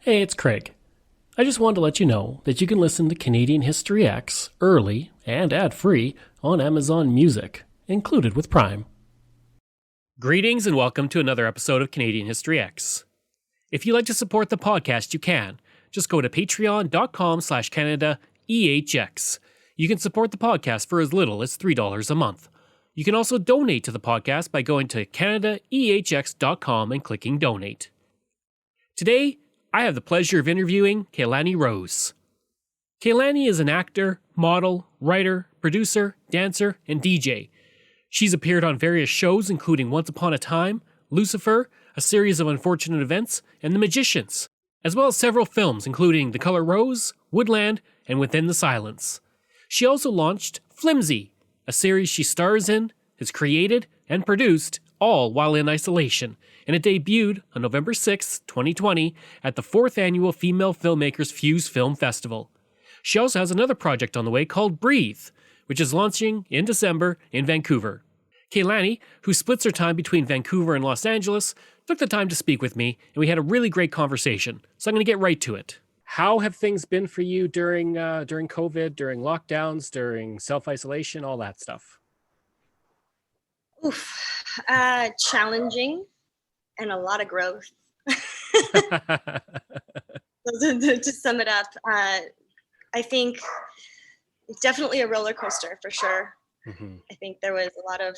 Hey, it's Craig. I just wanted to let you know that you can listen to Canadian History X early and ad-free on Amazon Music, included with Prime. Greetings and welcome to another episode of Canadian History X. If you'd like to support the podcast, you can. Just go to patreon.com/CanadaEHX. You can support the podcast for as little as $3 a month. You can also donate to the podcast by going to CanadaEHX.com and clicking Donate. Today, I have the pleasure of interviewing Keilani Rose. Keilani is an actor, model, writer, producer, dancer, and DJ. She's appeared on various shows including Once Upon a Time, Lucifer, A Series of Unfortunate Events, and The Magicians, as well as several films including The Color Rose, Woodland, and Within the Silence. She also launched Flimsy, a series she stars in, has created, and produced, all while in isolation, and it debuted on November 6, 2020 at the 4th Annual Female Filmmakers Fuse Film Festival. She also has another project on the way called Breathe, which is launching in December in Vancouver. Keilani, who splits her time between Vancouver and Los Angeles, took the time to speak with me, and we had a really great conversation, so I'm going to get right to it. How have things been for you during COVID, during lockdowns, during self-isolation, all that stuff? Challenging and a lot of growth. To sum it up, I think definitely a roller coaster for sure. Mm-hmm. I think there was a lot of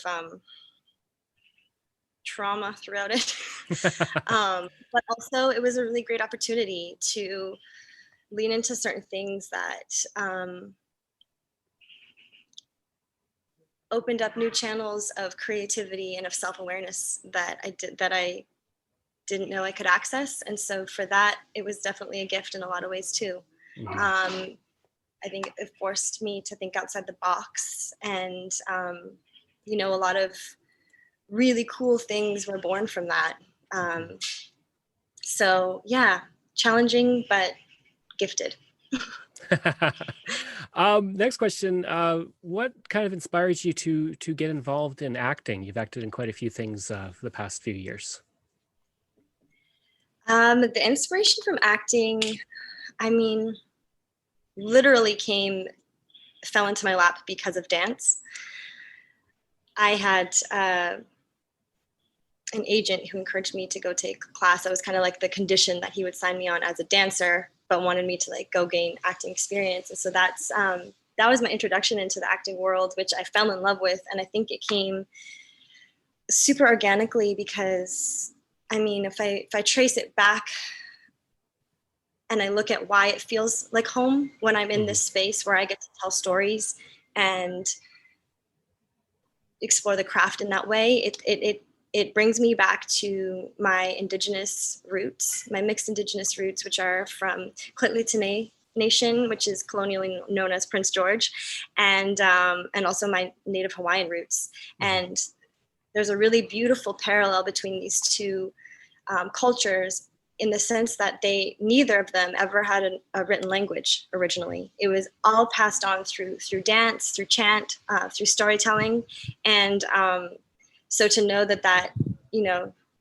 trauma throughout it. But also it was a really great opportunity to lean into certain things that opened up new channels of creativity and of self-awareness that I didn't know I could access. And so for that, it was definitely a gift in a lot of ways too. Mm-hmm. I think it forced me to think outside the box, and a lot of really cool things were born from that. So yeah, challenging, but gifted. Next question. What kind of inspires you to get involved in acting? You've acted in quite a few things for the past few years. The inspiration from acting, literally fell into my lap because of dance. I had an agent who encouraged me to go take a class. That was kind of like the condition that he would sign me on as a dancer, but wanted me to go gain acting experience. And so that was my introduction into the acting world, which I fell in love with. And I think it came super organically because, if I trace it back and I look at why it feels like home when I'm in this space where I get to tell stories and explore the craft in that way, it brings me back to my indigenous roots, my mixed indigenous roots, which are from Clitli Nation, which is colonially known as Prince George, and also my Native Hawaiian roots. And there's a really beautiful parallel between these two cultures in the sense that neither of them ever had a written language originally. It was all passed on through dance, through chant, through storytelling. And so to know that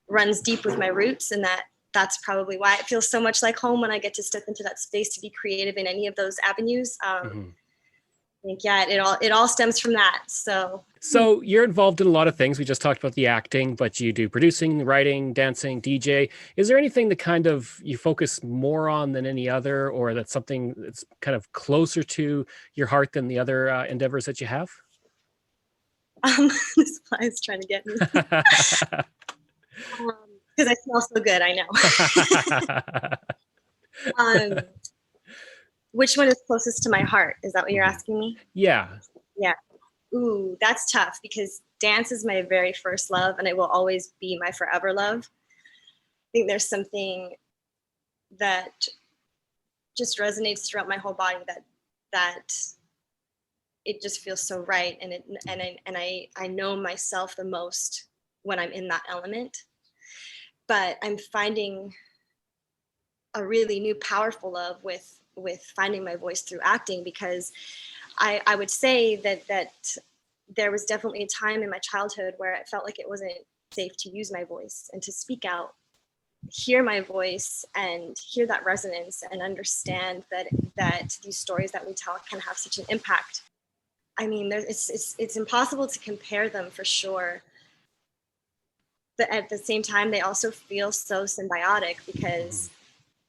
runs deep with my roots, and that's probably why it feels so much like home when I get to step into that space to be creative in any of those avenues. I think, it all stems from that. So you're involved in a lot of things. We just talked about the acting, but you do producing, writing, dancing, DJ. Is there anything that kind of you focus more on than any other, or that's something that's kind of closer to your heart than the other endeavors that you have? This fly is trying to get me. Because I smell so good, I know. Which one is closest to my heart? Is that what you're asking me? Yeah. Yeah. Ooh, that's tough because dance is my very first love, and it will always be my forever love. I think there's something that just resonates throughout my whole body that it just feels so right, and I know myself the most when I'm in that element. But I'm finding a really new powerful love with finding my voice through acting, because I would say that there was definitely a time in my childhood where it felt like it wasn't safe to use my voice and to speak out hear my voice and hear that resonance and understand that these stories that we tell can have such an impact. I mean, it's impossible to compare them for sure. But at the same time, they also feel so symbiotic because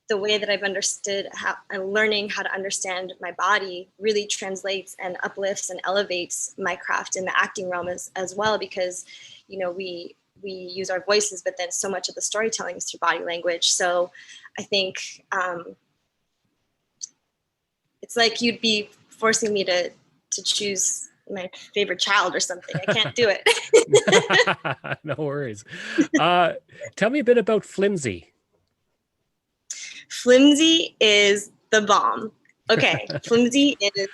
the way that I've understood how and learning how to understand my body really translates and uplifts and elevates my craft in the acting realm as well, because, you know, we use our voices, but then so much of the storytelling is through body language. So I think it's like you'd be forcing me to choose my favorite child or something. I can't do it. No worries. Tell me a bit about Flimsy. Flimsy is the bomb. Okay, Flimsy is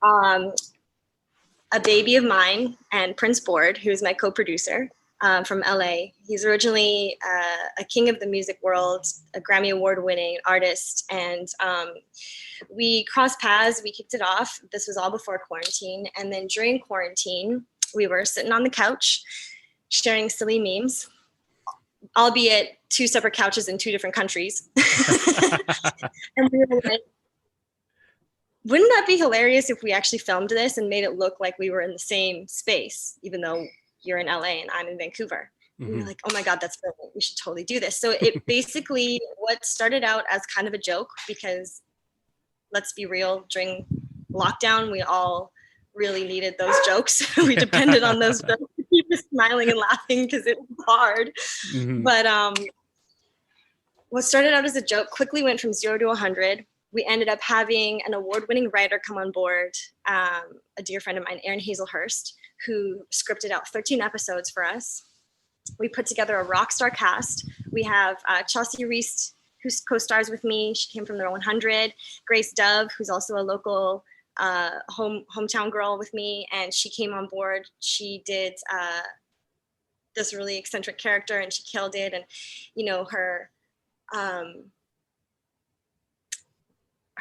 a baby of mine and Prince Board, who's my co-producer from LA. He's originally a king of the music world, a Grammy Award-winning artist, and we crossed paths. We kicked it off. This was all before quarantine, and then during quarantine, we were sitting on the couch sharing silly memes, albeit 2 separate couches in 2 different countries. And we were like, wouldn't that be hilarious if we actually filmed this and made it look like we were in the same space, even though you're in LA and I'm in Vancouver? And we're like, oh my God, that's brilliant. We should totally do this. So it basically, what started out as kind of a joke, because let's be real, during lockdown, we all really needed those jokes. We depended on those jokes to keep us smiling and laughing because it was hard. But what started out as a joke quickly went from 0 to 100. We ended up having an award-winning writer come on board, a dear friend of mine, Erin Hazelhurst, who scripted out 13 episodes for us. We put together a rock star cast. We have Chelsea Reese, who co-stars with me. She came from the 100. Grace Dove, who's also a local hometown girl with me, and she came on board. She did this really eccentric character, and she killed it. And you know,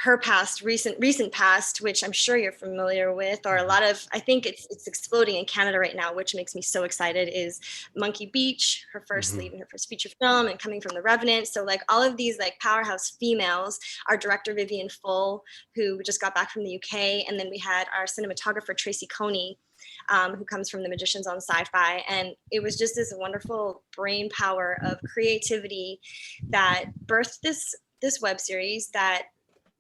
her past, recent past, which I'm sure you're familiar with, or a lot of, I think it's exploding in Canada right now, which makes me so excited, is Monkey Beach, her first lead in her first feature film, and Coming from the Revenant. So like all of these like powerhouse females, our director Vivian Full, who just got back from the UK, and then we had our cinematographer Tracy Coney, who comes from The Magicians on Sci-Fi. And it was just this wonderful brain power of creativity that birthed this web series. That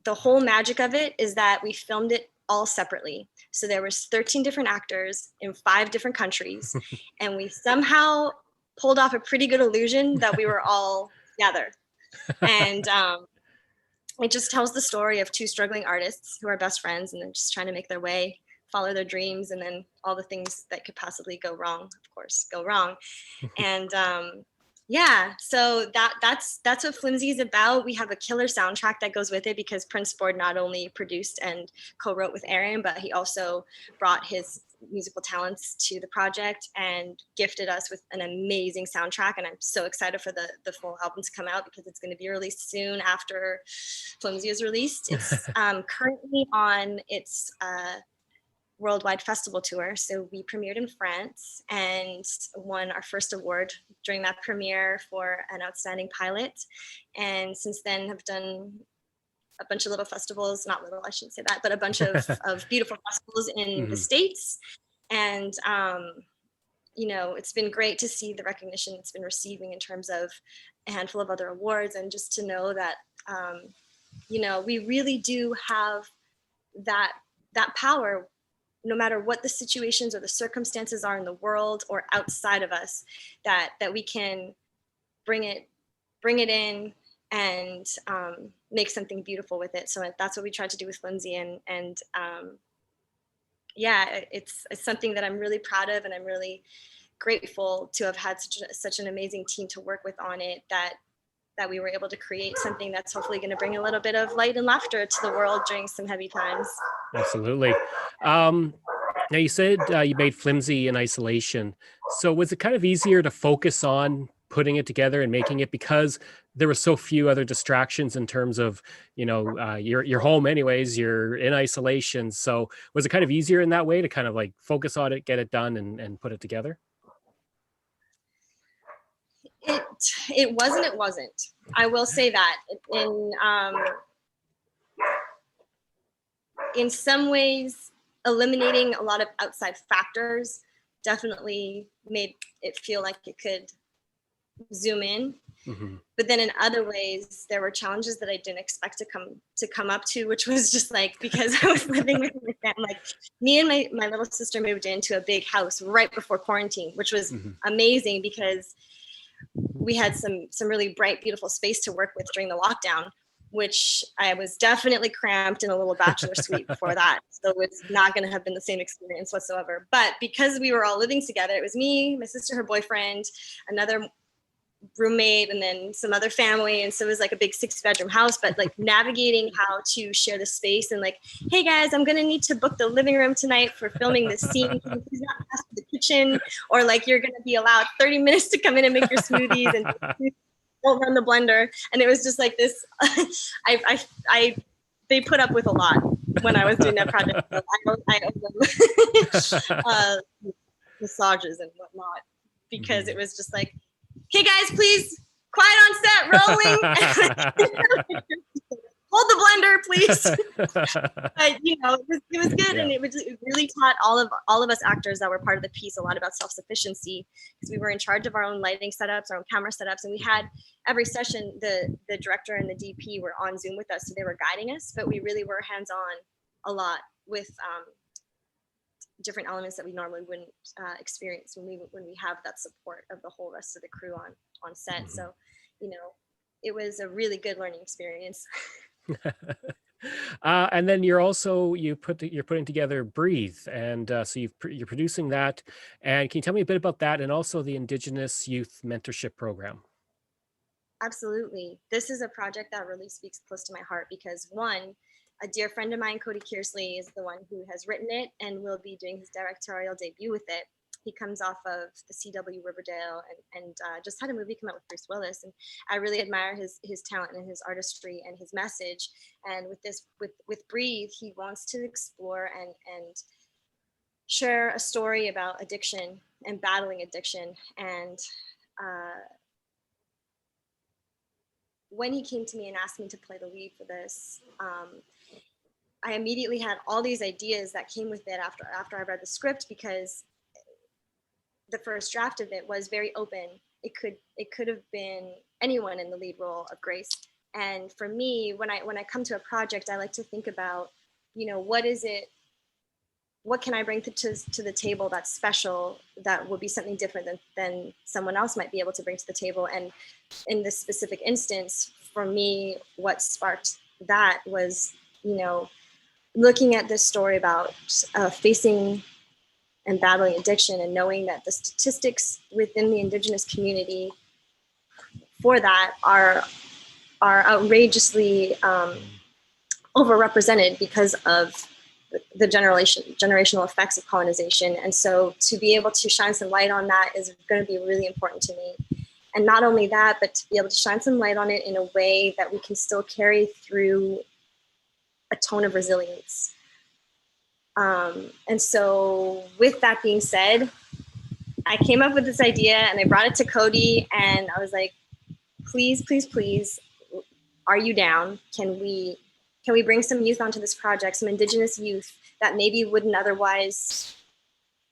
the whole magic of it is that we filmed it all separately. So there was 13 different actors in 5 different countries, and we somehow pulled off a pretty good illusion that we were all together. And it just tells the story of 2 struggling artists who are best friends, and they're just trying to make their way, follow their dreams, and then all the things that could possibly go wrong, of course, go wrong. And yeah, so that's what Flimsy is about. We have a killer soundtrack that goes with it, because Prince Board not only produced and co-wrote with Aaron, but he also brought his musical talents to the project and gifted us with an amazing soundtrack. And I'm so excited for the full album to come out, because it's going to be released soon after Flimsy is released. It's currently on its worldwide festival tour. So we premiered in France and won our first award during that premiere for an outstanding pilot. And since then have done a bunch of little festivals, not little, I shouldn't say that, but a bunch of beautiful festivals in the States. And, you know, it's been great to see the recognition it's been receiving in terms of a handful of other awards, and just to know that, you know, we really do have that power, no matter what the situations or the circumstances are in the world or outside of us, that we can bring it in and make something beautiful with it. So that's what we tried to do with Flimsy, and yeah, it's something that I'm really proud of, and I'm really grateful to have had such an amazing team to work with on it, that we were able to create something that's hopefully going to bring a little bit of light and laughter to the world during some heavy times. Absolutely. Now you said you made Flimsy in isolation. So was it kind of easier to focus on putting it together and making it, because there were so few other distractions in terms of, you know, you're home anyways, you're in isolation. So was it kind of easier in that way to kind of like focus on it, get it done, and put it together? It wasn't. It wasn't. I will say that in some ways, eliminating a lot of outside factors definitely made it feel like it could zoom in. Mm-hmm. But then in other ways, there were challenges that I didn't expect to come up to, which was just like, because I was living with my family, like me and my little sister moved into a big house right before quarantine, which was amazing because we had some really bright, beautiful space to work with during the lockdown, which I was definitely cramped in a little bachelor suite before that. So it's not going to have been the same experience whatsoever. But because we were all living together, it was me, my sister, her boyfriend, another roommate, and then some other family. And so it was like a big 6-bedroom house, but like navigating how to share the space and like, hey guys, I'm going to need to book the living room tonight for filming this scene. Can you please not pass to the kitchen? Or like, you're going to be allowed 30 minutes to come in and make your smoothies and don't run the blender. And it was just like this, they put up with a lot when I was doing that project. So I owe them massages and whatnot, because it was just like, okay, guys, please, quiet on set, rolling. Hold the blender, please. But it was good, and it really taught all of us actors that were part of the piece a lot about self-sufficiency, because we were in charge of our own lighting setups, our own camera setups, and we had every session. The director and the DP were on Zoom with us, so they were guiding us, but we really were hands-on a lot with different elements that we normally wouldn't experience when we have that support of the whole rest of the crew on set. Mm-hmm. So, it was a really good learning experience. And then you're putting together Breathe, and so you're producing that. And can you tell me a bit about that, and also the Indigenous Youth Mentorship Program? Absolutely. This is a project that really speaks close to my heart because, one, a dear friend of mine, Cody Kearsley, is the one who has written it and will be doing his directorial debut with it. He comes off of the CW Riverdale and just had a movie come out with Bruce Willis. And I really admire his talent and his artistry and his message. And with Breathe, he wants to explore and share a story about addiction and battling addiction. And when he came to me and asked me to play the lead for this, I immediately had all these ideas that came with it after I read the script, because the first draft of it was very open. It could have been anyone in the lead role of Grace. And for me, when I come to a project, I like to think about, what can I bring to the table that's special, that would be something different than someone else might be able to bring to the table. And in this specific instance, for me, what sparked that was, looking at this story about facing and battling addiction, and knowing that the statistics within the Indigenous community for that are outrageously overrepresented because of the generational effects of colonization. And so to be able to shine some light on that is going to be really important to me. And not only that, but to be able to shine some light on it in a way that we can still carry through a tone of resilience. And so with that being said, I came up with this idea and I brought it to Cody, and I was like, please, please, please, are you down? Can we bring some youth onto this project, some Indigenous youth that maybe wouldn't otherwise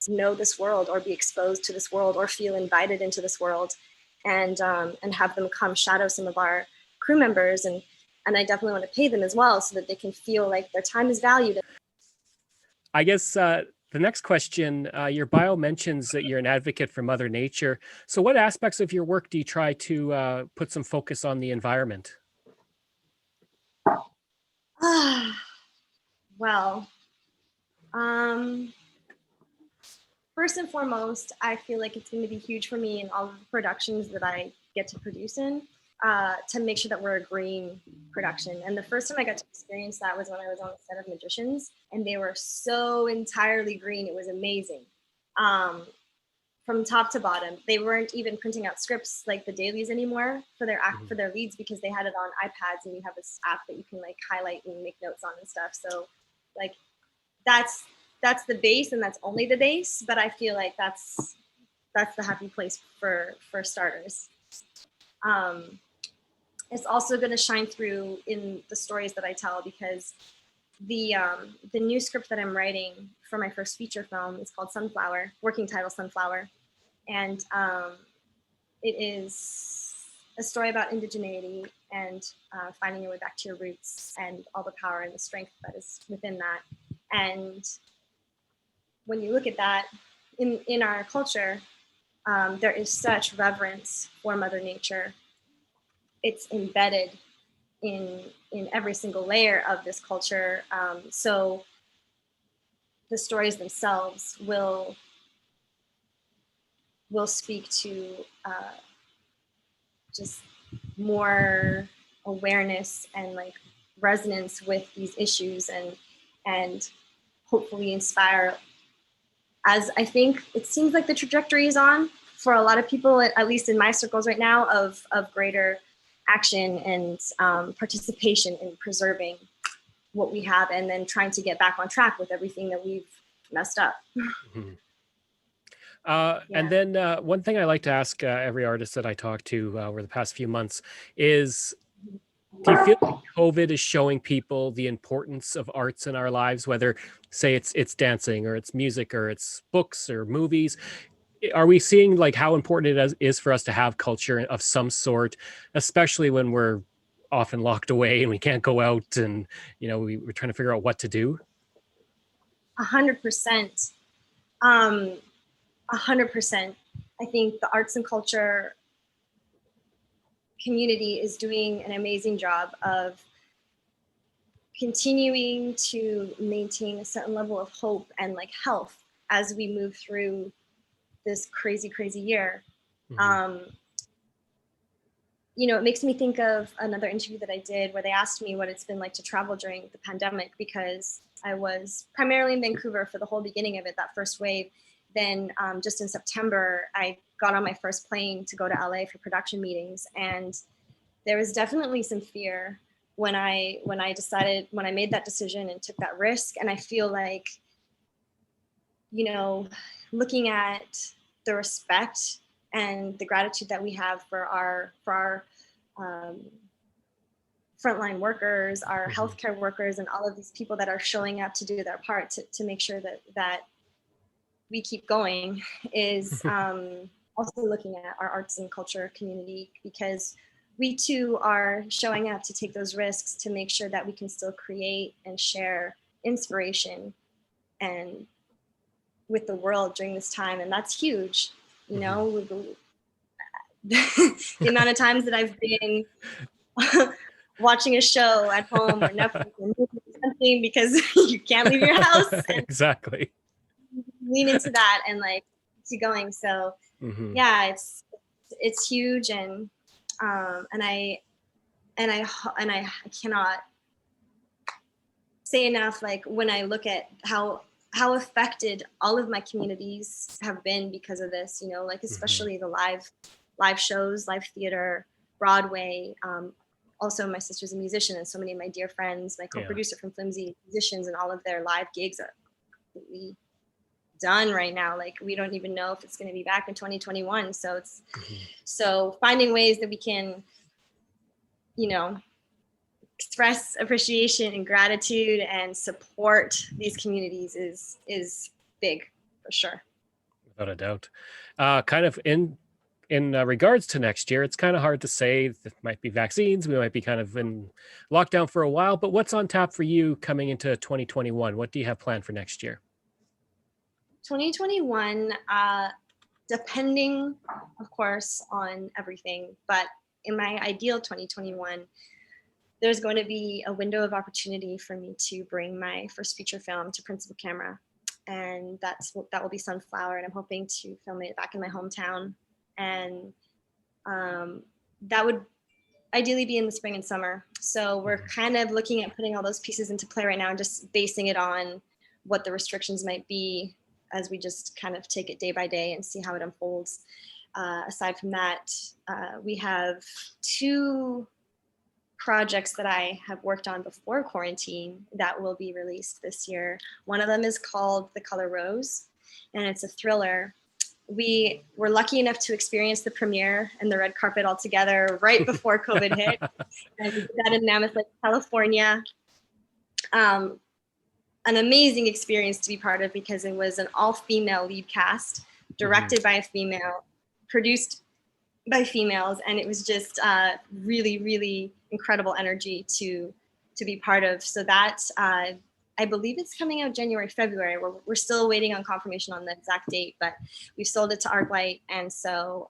know this world or be exposed to this world or feel invited into this world, and have them come shadow some of our crew members. And I definitely want to pay them as well, so that they can feel like their time is valued. I guess the next question, your bio mentions that you're an advocate for Mother Nature. So what aspects of your work do you try to put some focus on the environment? Well, first and foremost, I feel like it's going to be huge for me in all of the productions that I get to produce in, to make sure that we're a green production. And the first time I got to experience that was when I was on the set of Magicians, and they were so entirely green. It was amazing. From top to bottom, they weren't even printing out scripts like the dailies anymore for their leads, because they had it on iPads, and you have this app that you can like highlight and make notes on and stuff. So like that's the base, and that's only the base, but I feel like that's the happy place for starters. It's also going to shine through in the stories that I tell, because the new script that I'm writing for my first feature film is called Sunflower, working title Sunflower, and it is a story about indigeneity and finding your way back to your roots and all the power and the strength that is within that. And when you look at that in our culture, there is such reverence for Mother Nature. It's embedded in every single layer of this culture. So the stories themselves will speak to just more awareness and like resonance with these issues, and hopefully inspire, as I think it seems like the trajectory is on for a lot of people, at least in my circles right now, of greater action and participation in preserving what we have, and then trying to get back on track with everything that we've messed up. Mm-hmm. And then one thing I like to ask every artist that I talk to over the past few months is, do you feel like COVID is showing people the importance of arts in our lives, whether, say, it's dancing or it's music or it's books or movies? Are we seeing like how important is for us to have culture of some sort, especially when we're often locked away and we can't go out, and we're trying to figure out what to do? 100%. 100%. I think the arts and culture community is doing an amazing job of continuing to maintain a certain level of hope and like health as we move through this crazy year. Mm-hmm. It makes me think of another interview that I did where they asked me what it's been like to travel during the pandemic, because I was primarily in Vancouver for the whole beginning of it, that first wave. Then just in September, I got on my first plane to go to LA for production meetings. And there was definitely some fear when I made that decision and took that risk. And I feel like, looking at the respect and the gratitude that we have for our frontline workers, our mm-hmm. healthcare workers, and all of these people that are showing up to do their part to make sure that we keep going, is also looking at our arts and culture community, because we too are showing up to take those risks to make sure that we can still create and share inspiration and with the world during this time. And that's huge. Mm-hmm. The amount of times that I've been watching a show at home or Netflix or something because you can't leave your house. And exactly. Lean into that and like keep going. So mm-hmm. yeah, it's huge, and I cannot say enough, like when I look at how affected all of my communities have been because of this, like especially mm-hmm. the live shows, live theater, Broadway. Also, my sister's a musician, and so many of my dear friends, my co-producer from Flimsy, musicians, and all of their live gigs are completely done right now. Like we don't even know if it's going to be back in 2021. So it's mm-hmm. so finding ways that we can, express appreciation and gratitude and support these communities is big for sure. Without a doubt. Kind of in regards to next year, it's kind of hard to say. There might be vaccines. We might be kind of in lockdown for a while, but what's on tap for you coming into 2021? What do you have planned for next year? 2021, depending, of course, on everything, but in my ideal 2021, there's going to be a window of opportunity for me to bring my first feature film to principal camera. And that will be Sunflower, and I'm hoping to film it back in my hometown. And that would ideally be in the spring and summer. So we're kind of looking at putting all those pieces into play right now and just basing it on what the restrictions might be as we just kind of take it day by day and see how it unfolds. Aside from that, we have 2 projects that I have worked on before quarantine that will be released this year. One of them is called The Color Rose, and it's a thriller we were lucky enough to experience the premiere and the red carpet all together right before COVID hit. And we did that in Mammoth Lake, California. An amazing experience to be part of because it was an all-female lead cast, directed by a female, produced by females, and it was just really, really incredible energy to be part of. So that I believe it's coming out January, February. We're still waiting on confirmation on the exact date, but we've sold it to ArcLight, and so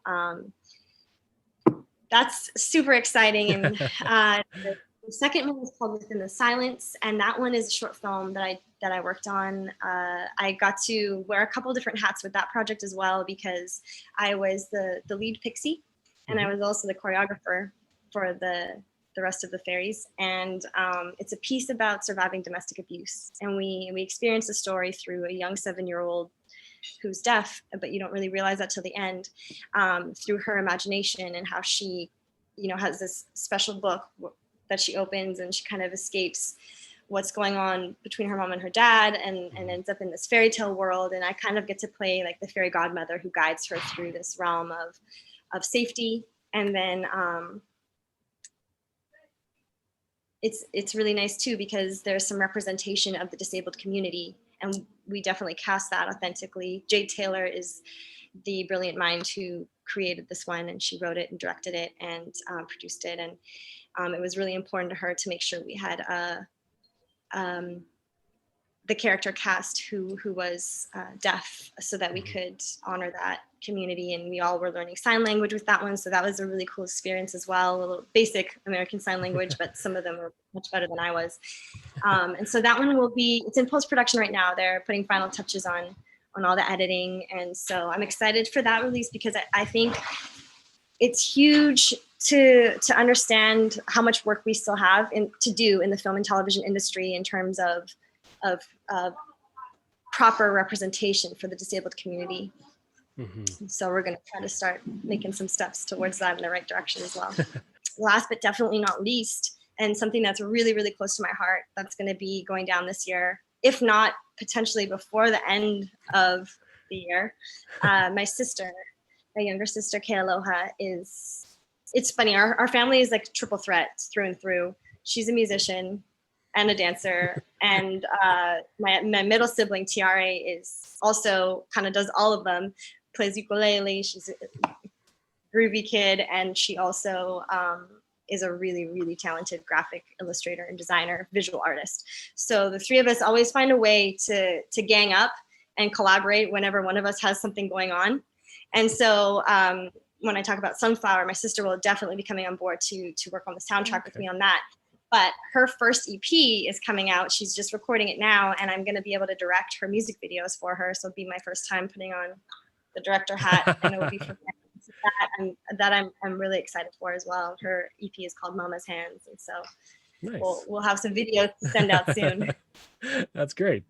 that's super exciting. And the second one is called Within the Silence, and that one is a short film that I worked on. I got to wear a couple different hats with that project as well because I was the lead pixie, and I was also the choreographer for the rest of the fairies. And it's a piece about surviving domestic abuse, and we experience the story through a young 7-year-old who's deaf, but you don't really realize that till the end, through her imagination and how she, has this special book that she opens, and she kind of escapes what's going on between her mom and her dad, and ends up in this fairy tale world. And I kind of get to play like the fairy godmother who guides her through this realm of safety. And then it's really nice too, because there's some representation of the disabled community, and we definitely cast that authentically. Jade Taylor is the brilliant mind who created this one, and she wrote it and directed it and produced it. And it was really important to her to make sure we had the character cast who was deaf, so that we could honor that community. And we all were learning sign language with that one, so that was a really cool experience as well. A little basic American Sign Language, but some of them were much better than I was. And so that one it's in post-production right now. They're putting final touches on all the editing, and so I'm excited for that release because I think it's huge to understand how much work we still have to do in the film and television industry in terms of proper representation for the disabled community. So we're going to try to start making some steps towards that in the right direction as well. Last but definitely not least, and something that's really, really close to my heart, that's going to be going down this year, if not potentially before the end of the year. My younger sister, Kealoha, it's funny. Our family is like triple threat through and through. She's a musician and a dancer. And my middle sibling, Tiare, is also kind of does all of them, plays ukulele. She's a groovy kid. And she also is a really, really talented graphic illustrator and designer, visual artist. So the three of us always find a way to gang up and collaborate whenever one of us has something going on. And so when I talk about Sunflower, my sister will definitely be coming on board to work on the soundtrack with me on that. But her first EP is coming out. She's just recording it now, and I'm going to be able to direct her music videos for her. So it'll be my first time putting on the director hat, and it will be for that I'm really excited for as well. Her EP is called Mama's Hands, and so nice. We'll have some videos to send out soon. That's great.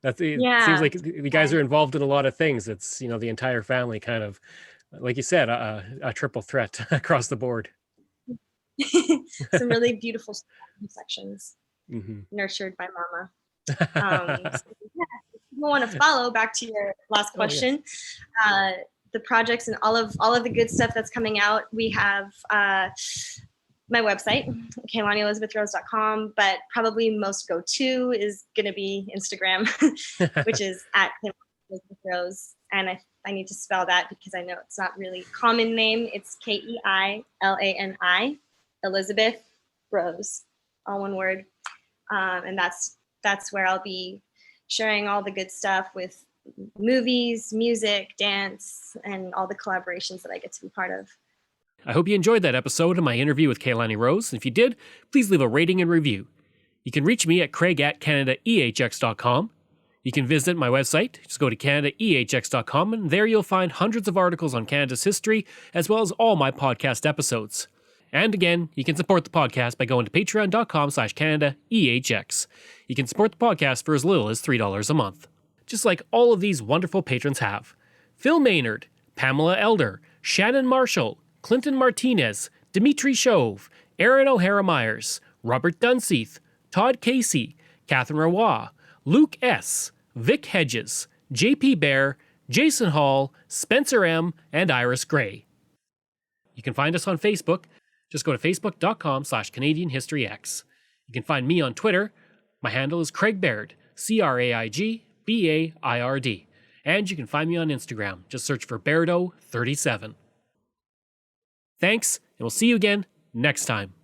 It seems like you guys are involved in a lot of things. It's the entire family kind of, like you said, a triple threat across the board. Some really beautiful sections nurtured by Mama. So, if you want to follow back to your last question, the projects and all of the good stuff that's coming out, we have my website, KeilaniElizabethRose.com, but probably most go-to is going to be Instagram, which is at KeilaniElizabethRose. And I need to spell that because I know it's not really common name. It's Keilani, Elizabeth Rose, all one word. And that's where I'll be sharing all the good stuff with movies, music, dance, and all the collaborations that I get to be part of. I hope you enjoyed that episode of my interview with Keilani Rose. If you did, please leave a rating and review. You can reach me at craig@canadaehx.com. You can visit my website. Just go to canadaehx.com, and there you'll find hundreds of articles on Canada's history, as well as all my podcast episodes. And again, you can support the podcast by going to patreon.com/CanadaEHX. You can support the podcast for as little as $3 a month. Just like all of these wonderful patrons have. Phil Maynard, Pamela Elder, Shannon Marshall, Clinton Martinez, Dimitri Chauve, Aaron O'Hara Myers, Robert Dunseith, Todd Casey, Catherine Roy, Luke S., Vic Hedges, JP Bear, Jason Hall, Spencer M., and Iris Gray. You can find us on Facebook. Just go to facebook.com/CanadianHistoryX. You can find me on Twitter. My handle is Craig Baird, CraigBaird. And you can find me on Instagram. Just search for Bairdo37. Thanks, and we'll see you again next time.